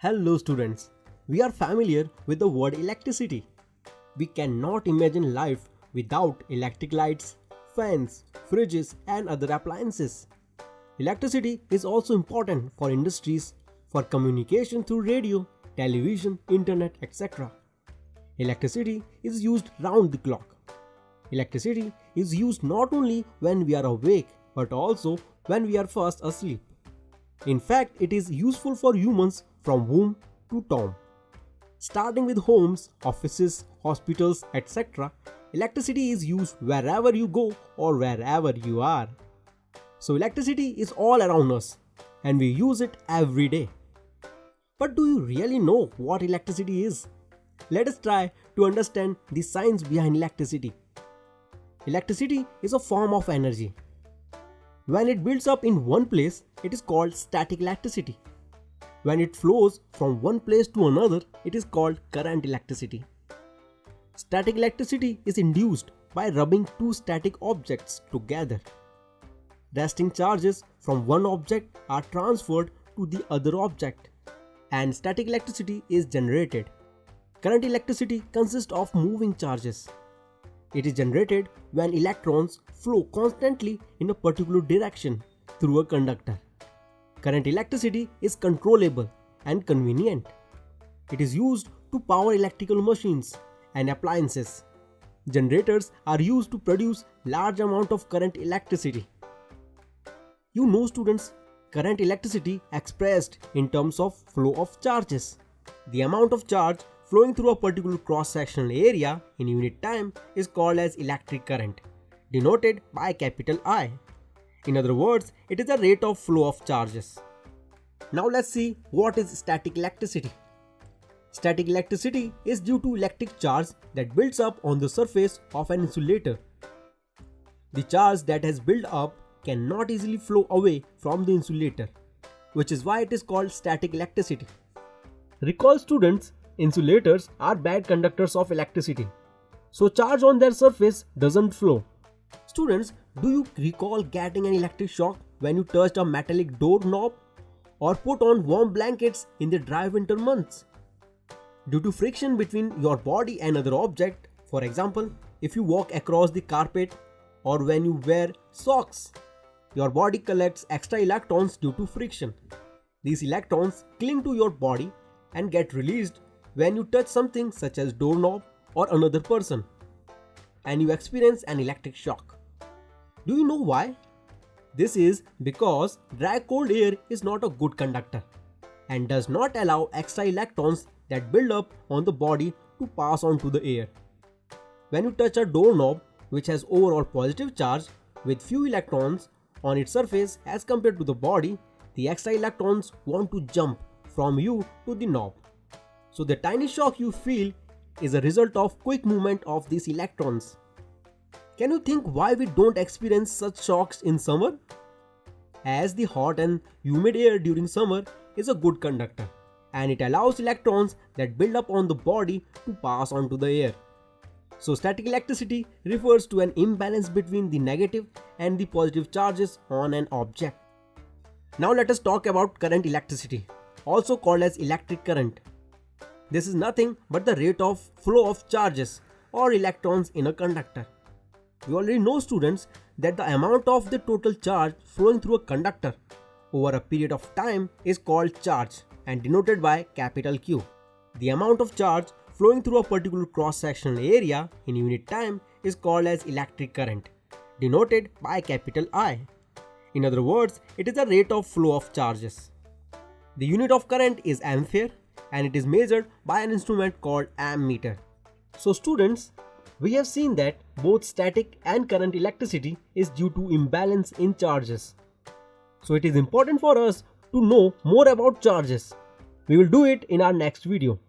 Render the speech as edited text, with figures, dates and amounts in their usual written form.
Hello students, we are familiar with the word electricity. We cannot imagine life without electric lights, fans, fridges and other appliances. Electricity is also important for industries, for communication through radio, television, internet, etc. Electricity is used round the clock. Electricity is used not only when we are awake but also when we are fast asleep. In fact, it is useful for humans from womb to tomb. Starting with homes, offices, hospitals, etc., electricity is used wherever you go or wherever you are. So electricity is all around us and we use it every day. But do you really know what electricity is? Let us try to understand the science behind electricity. Electricity is a form of energy. When it builds up in one place, it is called static electricity. When it flows from one place to another, it is called current electricity. Static electricity is induced by rubbing two static objects together. Resting charges from one object are transferred to the other object, and static electricity is generated. Current electricity consists of moving charges. It is generated when electrons flow constantly in a particular direction through a conductor. Current electricity is controllable and convenient. It is used to power electrical machines and appliances. Generators are used to produce large amount of current electricity. You know students, current electricity expressed in terms of flow of charges. The amount of charge flowing through a particular cross-sectional area in unit time is called as electric current, denoted by capital I. In other words, it is the rate of flow of charges. Now let's see what is static electricity. Static electricity is due to electric charge that builds up on the surface of an insulator. The charge that has built up cannot easily flow away from the insulator, which is why it is called static electricity. Recall students, insulators are bad conductors of electricity, so charge on their surface doesn't flow. Students, do you recall getting an electric shock when you touched a metallic doorknob or put on warm blankets in the dry winter months? Due to friction between your body and other object, for example, if you walk across the carpet or when you wear socks, your body collects extra electrons due to friction. These electrons cling to your body and get released when you touch something such as doorknob or another person, and you experience an electric shock. Do you know why? This is because dry cold air is not a good conductor and does not allow extra electrons that build up on the body to pass on to the air. When you touch a doorknob which has overall positive charge with few electrons on its surface as compared to the body, the extra electrons want to jump from you to the knob. So the tiny shock you feel is a result of quick movement of these electrons. Can you think why we don't experience such shocks in summer? As the hot and humid air during summer is a good conductor and it allows electrons that build up on the body to pass on to the air. So static electricity refers to an imbalance between the negative and the positive charges on an object. Now let us talk about current electricity, also called as electric current. This is nothing but the rate of flow of charges or electrons in a conductor. You already know students that the amount of the total charge flowing through a conductor over a period of time is called charge and denoted by capital Q. The amount of charge flowing through a particular cross-sectional area in unit time is called as electric current, denoted by capital I. In other words, it is the rate of flow of charges. The unit of current is ampere and it is measured by an instrument called ammeter. So students, we have seen that both static and current electricity is due to imbalance in charges. So it is important for us to know more about charges. We will do it in our next video.